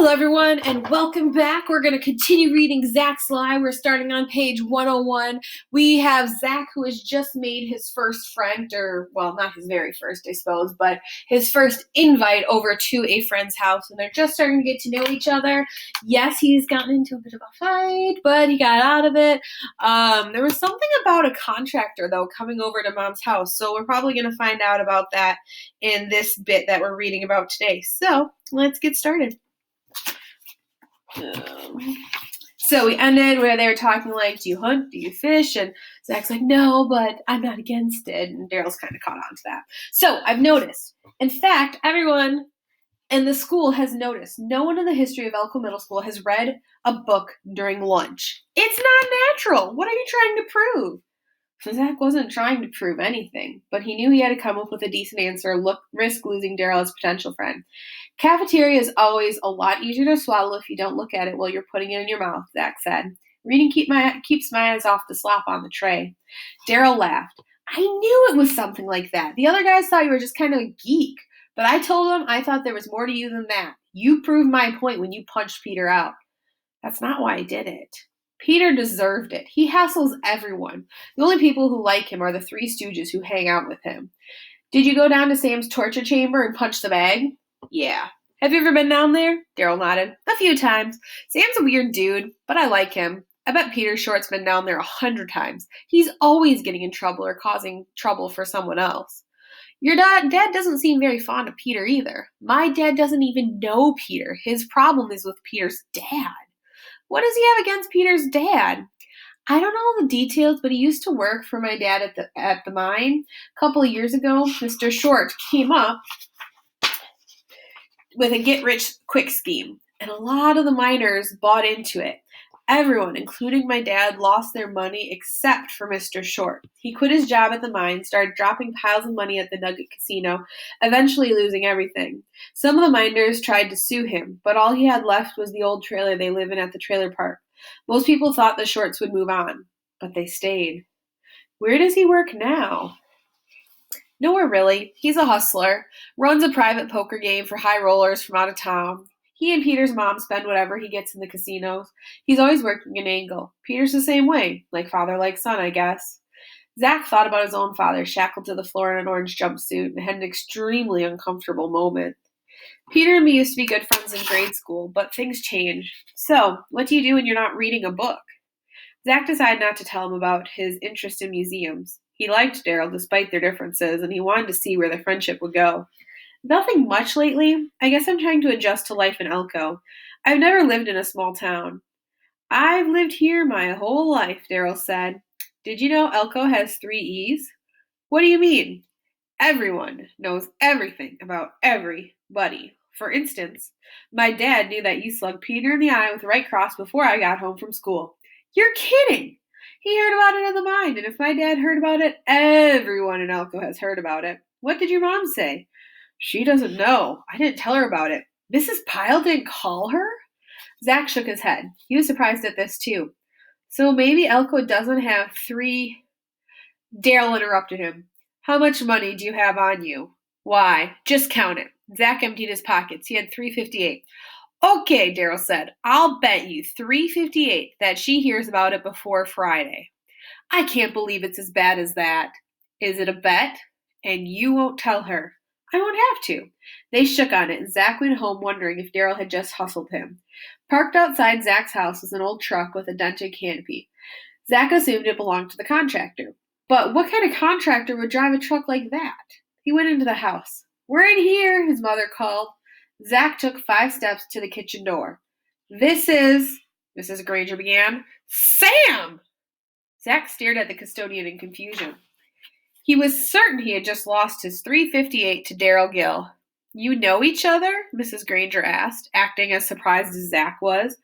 Hello, everyone, and welcome back. We're going to continue reading Zach's Lie. We're starting on page 101. We have Zach, who has just made his first friend, or, well, not his very first, I suppose, but his first invite over to a friend's house, and they're just starting to get to know each other. Yes, he's gotten into a bit of a fight, but he got out of it. There was something about a contractor, though, coming over to Mom's house, so we're probably going to find out about that in this bit that we're reading about today. So let's get started. So we ended where they were talking like, do you hunt? Do you fish? And Zach's like, no, but I'm not against it. And Daryl's kind of caught on to that. So I've noticed. In fact, everyone in the school has noticed. No one in the history of Elko Middle School has read a book during lunch. It's not natural. What are you trying to prove? So Zach wasn't trying to prove anything, but he knew he had to come up with a decent answer, risk losing Daryl as a potential friend. Cafeteria is always a lot easier to swallow if you don't look at it while you're putting it in your mouth, Zach said. Reading keeps my eyes off the slop on the tray. Daryl laughed. I knew it was something like that. The other guys thought you were just kind of a geek, but I told them I thought there was more to you than that. You proved my point when you punched Peter out. That's not why I did it. Peter deserved it. He hassles everyone. The only people who like him are the Three Stooges who hang out with him. Did you go down to Sam's torture chamber and punch the bag? Yeah. Have you ever been down there? Daryl nodded. A few times. Sam's a weird dude, but I like him. I bet Peter Short's been down there 100 times. He's always getting in trouble or causing trouble for someone else. Your dad doesn't seem very fond of Peter either. My dad doesn't even know Peter. His problem is with Peter's dad. What does he have against Peter's dad? I don't know all the details, but he used to work for my dad at the mine. A couple of years ago, Mr. Short came up with a get-rich-quick scheme, and a lot of the miners bought into it. Everyone, including my dad, lost their money except for Mr. Short. He quit his job at the mine, started dropping piles of money at the Nugget Casino, eventually losing everything. Some of the miners tried to sue him, but all he had left was the old trailer they live in at the trailer park. Most people thought the Shorts would move on, but they stayed. Where does he work now? Nowhere really. He's a hustler, runs a private poker game for high rollers from out of town. He and Peter's mom spend whatever he gets in the casinos. He's always working an angle. Peter's the same way, like father, like son, I guess. Zach thought about his own father, shackled to the floor in an orange jumpsuit, and had an extremely uncomfortable moment. Peter and me used to be good friends in grade school, but things change. So, what do you do when you're not reading a book? Zach decided not to tell him about his interest in museums. He liked Daryl despite their differences, and he wanted to see where the friendship would go. Nothing much lately. I guess I'm trying to adjust to life in Elko. I've never lived in a small town. I've lived here my whole life, Daryl said. Did you know Elko has 3 E's? What do you mean? Everyone knows everything about everybody. For instance, my dad knew that you slugged Peter in the eye with a right cross before I got home from school. You're kidding! He heard about it in the mine, and if my dad heard about it, everyone in Elko has heard about it. What did your mom say? She doesn't know. I didn't tell her about it. Mrs. Pyle didn't call her? Zach shook his head. He was surprised at this, too. So maybe Elko doesn't have 3... Daryl interrupted him. How much money do you have on you? Why, just count it. Zach emptied his pockets. He had $3.58. Okay, Daryl said. I'll bet you $3.58 that she hears about it before Friday. I can't believe it's as bad as that. Is it a bet? And you won't tell her. I won't have to. They shook on it, and Zach went home wondering if Daryl had just hustled him. Parked outside Zach's house was an old truck with a dented canopy. Zach assumed it belonged to the contractor. But what kind of contractor would drive a truck like that? He went into the house. We're in here, his mother called. Zach took 5 steps to the kitchen door. This is, Mrs. Granger began. Sam! Zach stared at the custodian in confusion. He was certain he had just lost his $3.58 to Daryl Gill. You know each other? Mrs. Granger asked, acting as surprised as Zach was.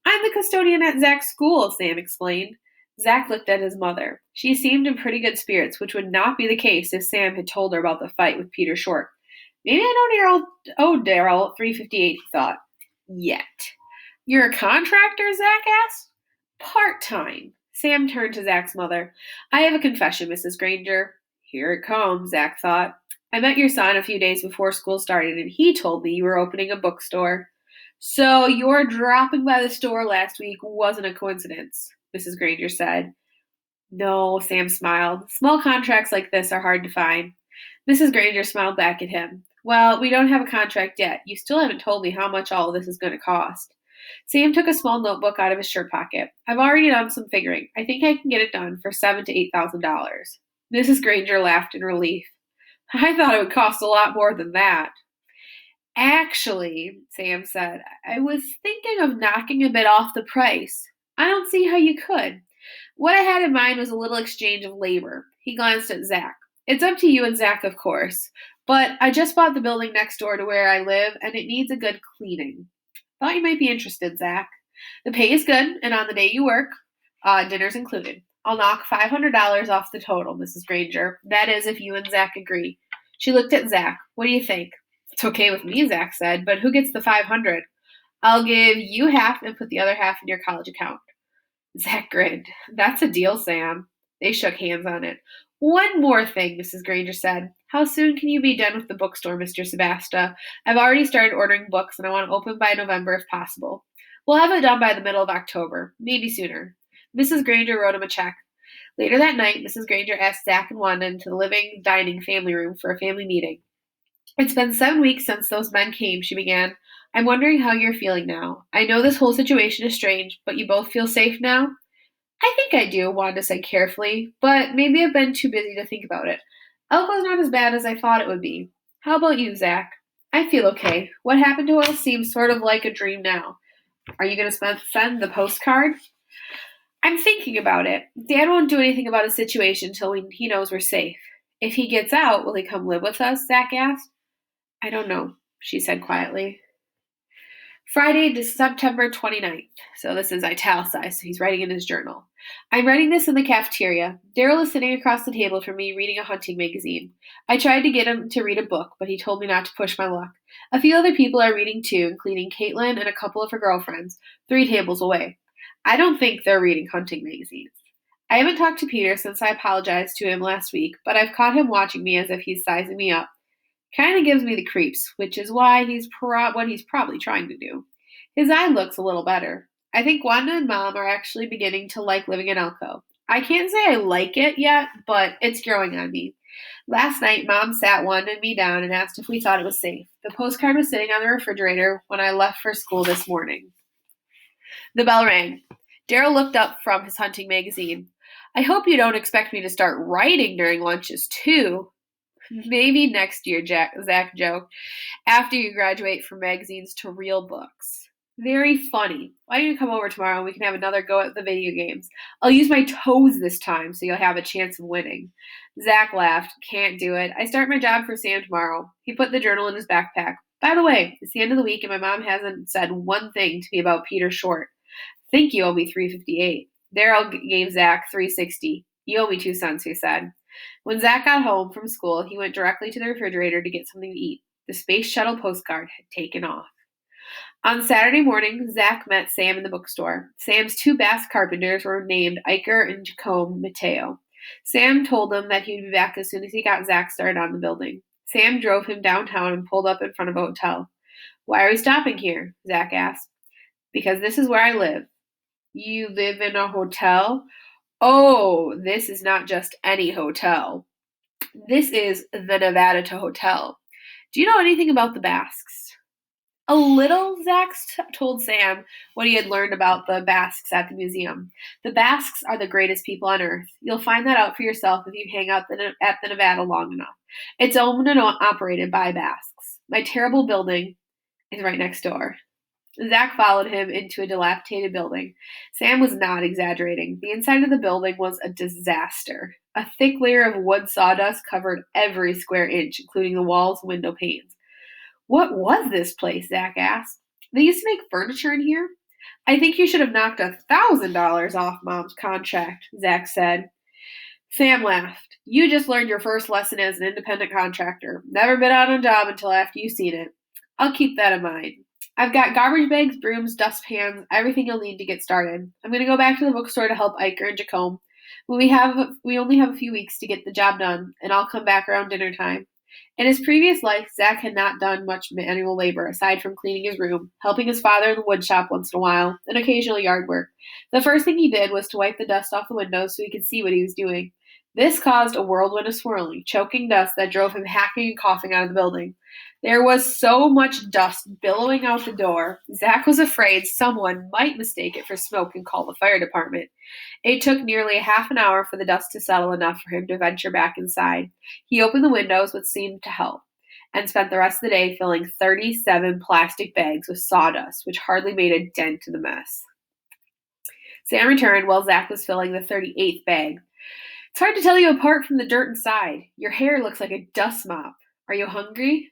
I'm the custodian at Zach's school, Sam explained. Zach looked at his mother. She seemed in pretty good spirits, which would not be the case if Sam had told her about the fight with Peter Short. Maybe I owe Daryl $3.58, he thought. Yet. You're a contractor? Zach asked. Part-time. Sam turned to Zach's mother. I have a confession, Mrs. Granger. Here it comes, Zach thought. I met your son a few days before school started, and he told me you were opening a bookstore. So your dropping by the store last week wasn't a coincidence, Mrs. Granger said. No, Sam smiled. Small contracts like this are hard to find. Mrs. Granger smiled back at him. Well, we don't have a contract yet. You still haven't told me how much all of this is going to cost. Sam took a small notebook out of his shirt pocket. I've already done some figuring. I think I can get it done for $7,000 to $8,000. Mrs. Granger laughed in relief. I thought it would cost a lot more than that. Actually, Sam said, I was thinking of knocking a bit off the price. I don't see how you could. What I had in mind was a little exchange of labor. He glanced at Zach. It's up to you and Zach, of course, but I just bought the building next door to where I live, and it needs a good cleaning. Thought you might be interested, Zach. The pay is good, and on the day you work, dinner's included. I'll knock $500 off the total, Mrs. Granger. That is, if you and Zach agree. She looked at Zach. What do you think? It's okay with me, Zach said, but who gets the 500? I'll give you half and put the other half in your college account. Zach grinned. That's a deal, Sam. They shook hands on it. One more thing, Mrs. Granger said. How soon can you be done with the bookstore, Mr. Sebasta? I've already started ordering books, and I want to open by November if possible. We'll have it done by the middle of October, maybe sooner. Mrs. Granger wrote him a check. Later that night, Mrs. Granger asked Zach and Wanda into the living, dining family room for a family meeting. It's been 7 weeks since those men came, she began. I'm wondering how you're feeling now. I know this whole situation is strange, but you both feel safe now? I think I do, Wanda said carefully, but maybe I've been too busy to think about it. Elko's not as bad as I thought it would be. How about you, Zach? I feel okay. What happened to us seems sort of like a dream now. Are you going to send the postcard? I'm thinking about it. Dad won't do anything about his situation until he knows we're safe. If he gets out, will he come live with us? Zach asked. I don't know, she said quietly. Friday, September 29th. So this is italicized, so he's writing in his journal. I'm writing this in the cafeteria. Daryl is sitting across the table from me reading a hunting magazine. I tried to get him to read a book, but he told me not to push my luck. A few other people are reading too, including Caitlin and a couple of her girlfriends, 3 tables away. I don't think they're reading hunting magazines. I haven't talked to Peter since I apologized to him last week, but I've caught him watching me as if he's sizing me up. Kind of gives me the creeps, which is why what he's probably trying to do. His eye looks a little better. I think Wanda and Mom are actually beginning to like living in Elko. I can't say I like it yet, but it's growing on me. Last night, Mom sat Wanda and me down and asked if we thought it was safe. The postcard was sitting on the refrigerator when I left for school this morning. The bell rang. Daryl looked up from his hunting magazine. I hope you don't expect me to start writing during lunches, too. Maybe next year, Zach joked, after you graduate from magazines to real books. Very funny. Why don't you come over tomorrow and we can have another go at the video games? I'll use my toes this time so you'll have a chance of winning. Zach laughed. Can't do it. I start my job for Sam tomorrow. He put the journal in his backpack. By the way, it's the end of the week and my mom hasn't said one thing to me about Peter Short. Think you owe me $3.58. Daryl gave Zach $3.60. You owe me 2 cents, he said. When Zach got home from school, he went directly to the refrigerator to get something to eat. The Space Shuttle postcard had taken off. On Saturday morning, Zach met Sam in the bookstore. Sam's 2 Basque carpenters were named Iker and Jacome Mateo. Sam told them that he would be back as soon as he got Zach started on the building. Sam drove him downtown and pulled up in front of a hotel. Why are we stopping here? Zach asked. Because this is where I live. You live in a hotel? Oh, this is not just any hotel. This is the Nevada Hotel. Do you know anything about the Basques? A little, Zach told Sam what he had learned about the Basques at the museum. The Basques are the greatest people on earth. You'll find that out for yourself if you hang out at the Nevada long enough. It's owned and operated by Basques. My terrible building is right next door. Zach followed him into a dilapidated building. Sam was not exaggerating. The inside of the building was a disaster. A thick layer of wood sawdust covered every square inch, including the walls and window panes. What was this place? Zach asked. They used to make furniture in here? I think you should have knocked $1,000 off Mom's contract, Zach said. Sam laughed. You just learned your first lesson as an independent contractor. Never been on a job until after you've seen it. I'll keep that in mind. I've got garbage bags, brooms, dustpans, everything you'll need to get started. I'm going to go back to the bookstore to help Iker and Jacome. We only have a few weeks to get the job done, and I'll come back around dinner time. In his previous life, Zach had not done much manual labor aside from cleaning his room, helping his father in the wood shop once in a while, and occasional yard work. The first thing he did was to wipe the dust off the windows so he could see what he was doing. This caused a whirlwind of swirling, choking dust that drove him hacking and coughing out of the building. There was so much dust billowing out the door, Zach was afraid someone might mistake it for smoke and call the fire department. It took nearly half an hour for the dust to settle enough for him to venture back inside. He opened the windows, which seemed to help, and spent the rest of the day filling 37 plastic bags with sawdust, which hardly made a dent in the mess. Sam returned while Zach was filling the 38th bag. It's hard to tell you apart from the dirt inside. Your hair looks like a dust mop. Are you hungry?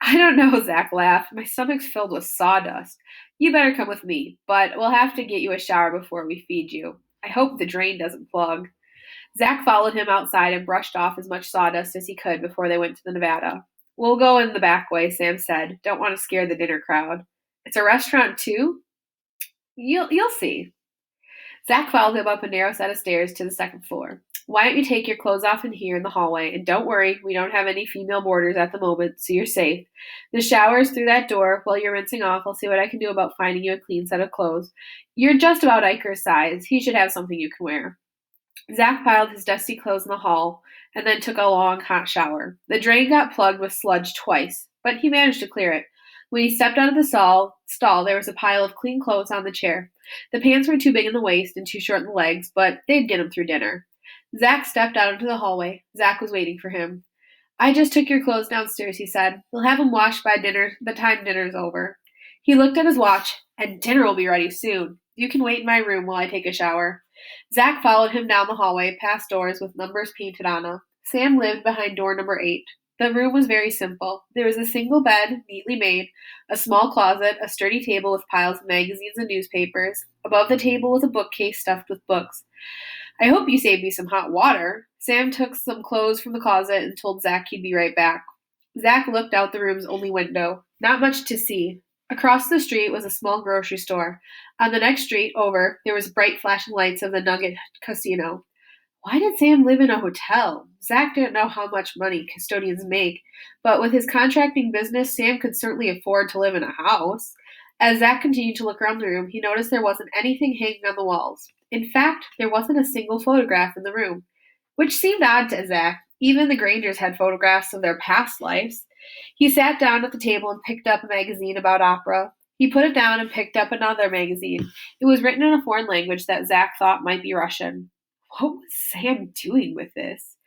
I don't know, Zach laughed. My stomach's filled with sawdust. You better come with me, but we'll have to get you a shower before we feed you. I hope the drain doesn't plug. Zach followed him outside and brushed off as much sawdust as he could before they went to the Nevada. We'll go in the back way, Sam said. Don't want to scare the dinner crowd. It's a restaurant, too? You'll see. Zach followed him up a narrow set of stairs to the second floor. Why don't you take your clothes off in here in the hallway? And don't worry, we don't have any female boarders at the moment, so you're safe. The shower's through that door. While you're rinsing off, I'll see what I can do about finding you a clean set of clothes. You're just about Iker's size. He should have something you can wear. Zach piled his dusty clothes in the hall and then took a long, hot shower. The drain got plugged with sludge twice, but he managed to clear it. When he stepped out of the stall, there was a pile of clean clothes on the chair. The pants were too big in the waist and too short in the legs, but they'd get him through dinner. Zach stepped out into the hallway. Zach was waiting for him. I just took your clothes downstairs, he said. We'll have them washed by the time dinner's over. He looked at his watch, and dinner will be ready soon. You can wait in my room while I take a shower. Zach followed him down the hallway, past doors with numbers painted on them. Sam lived behind door number 8. The room was very simple. There was a single bed, neatly made, a small closet, a sturdy table with piles of magazines and newspapers. Above the table was a bookcase stuffed with books. I hope you saved me some hot water. Sam took some clothes from the closet and told Zach he'd be right back. Zach looked out the room's only window. Not much to see. Across the street was a small grocery store. On the next street over, there was bright flashing lights of the Nugget Casino. Why did Sam live in a hotel? Zach didn't know how much money custodians make, but with his contracting business, Sam could certainly afford to live in a house. As Zach continued to look around the room, he noticed there wasn't anything hanging on the walls. In fact, there wasn't a single photograph in the room, which seemed odd to Zach. Even the Grangers had photographs of their past lives. He sat down at the table and picked up a magazine about opera. He put it down and picked up another magazine. It was written in a foreign language that Zach thought might be Russian. What was Sam doing with this?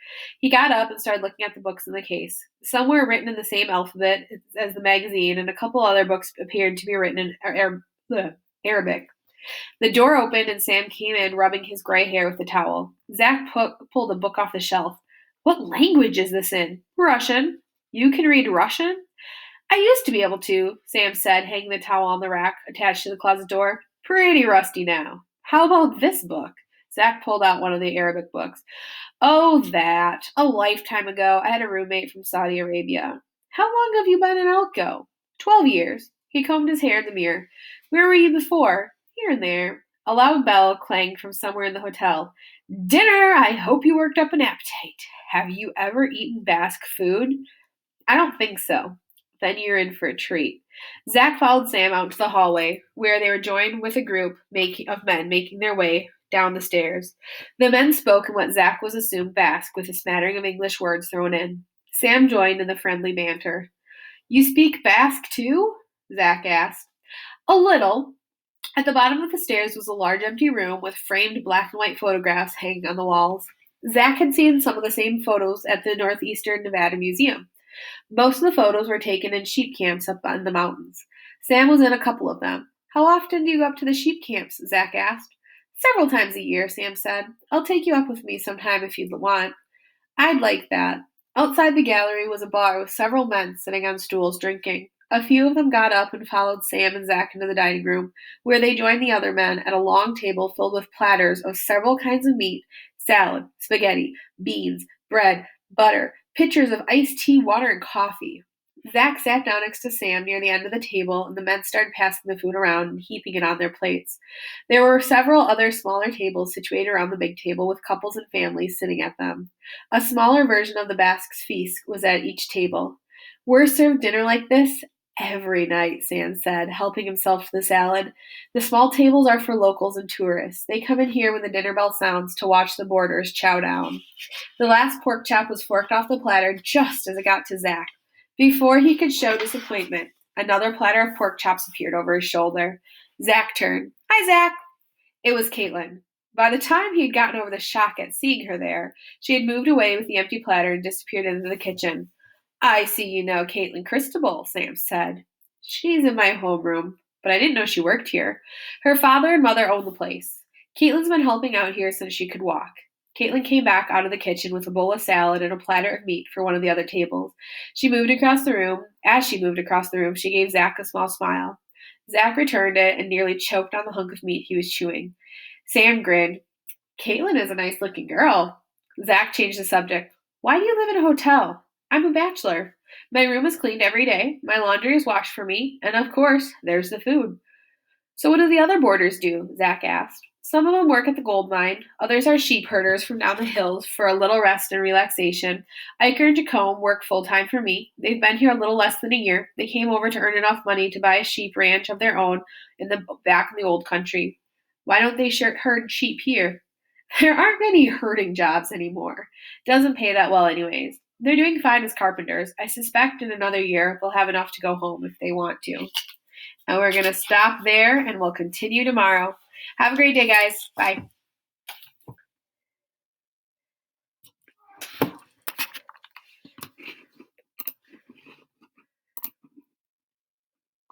He got up and started looking at the books in the case. Some were written in the same alphabet as the magazine, and a couple other books appeared to be written in Arabic. The door opened and Sam came in, rubbing his gray hair with a towel. Zach pulled a book off the shelf. What language is this in? Russian. You can read Russian? I used to be able to, Sam said, hanging the towel on the rack attached to the closet door. Pretty rusty now. How about this book? Zach pulled out one of the Arabic books. Oh, that. A lifetime ago, I had a roommate from Saudi Arabia. How long have you been in Elko? 12 years. He combed his hair in the mirror. Where were you before? Here and there. A loud bell clanged from somewhere in the hotel. Dinner! I hope you worked up an appetite. Have you ever eaten Basque food? I don't think so. Then you're in for a treat. Zach followed Sam out to the hallway, where they were joined with a group of men making their way down the stairs. The men spoke in what Zach was assumed Basque, with a smattering of English words thrown in. Sam joined in the friendly banter. You speak Basque too? Zach asked. A little. At the bottom of the stairs was a large empty room with framed black and white photographs hanging on the walls. Zach had seen some of the same photos at the Northeastern Nevada Museum. Most of the photos were taken in sheep camps up in the mountains. Sam was in a couple of them. How often do you go up to the sheep camps? Zach asked. Several times a year, Sam said. I'll take you up with me sometime if you'd want. I'd like that. Outside the gallery was a bar with several men sitting on stools drinking. A few of them got up and followed Sam and Zach into the dining room, where they joined the other men at a long table filled with platters of several kinds of meat, salad, spaghetti, beans, bread, butter, pitchers of iced tea, water, and coffee. Zach sat down next to Sam near the end of the table, and the men started passing the food around and heaping it on their plates. There were several other smaller tables situated around the big table with couples and families sitting at them. A smaller version of the Basques' feast was at each table. We're served dinner like this every night, Sam said, helping himself to the salad. The small tables are for locals and tourists. They come in here when the dinner bell sounds to watch the boarders chow down. The last pork chop was forked off the platter just as it got to Zach. Before he could show disappointment, another platter of pork chops appeared over his shoulder. Zach turned. Hi, Zach. It was Caitlin. By the time he had gotten over the shock at seeing her there, she had moved away with the empty platter and disappeared into the kitchen. I see you know Caitlin Christabel, Sam said. She's in my homeroom, but I didn't know she worked here. Her father and mother own the place. Caitlin's been helping out here since she could walk. Caitlin came back out of the kitchen with a bowl of salad and a platter of meat for one of the other tables. She moved across the room. As she moved across the room, she gave Zach a small smile. Zach returned it and nearly choked on the hunk of meat he was chewing. Sam grinned. Caitlin is a nice looking girl. Zach changed the subject. Why do you live in a hotel? I'm a bachelor. My room is cleaned every day, my laundry is washed for me, and of course, there's the food. So what do the other boarders do? Zach asked. Some of them work at the gold mine. Others are sheep herders from down the hills for a little rest and relaxation. Iker and Jacome work full time for me. They've been here a little less than a year. They came over to earn enough money to buy a sheep ranch of their own back in the old country. Why don't they herd sheep here? There aren't many herding jobs anymore. Doesn't pay that well anyways. They're doing fine as carpenters. I suspect in another year they'll have enough to go home if they want to. And we're going to stop there and we'll continue tomorrow. Have a great day, guys. Bye.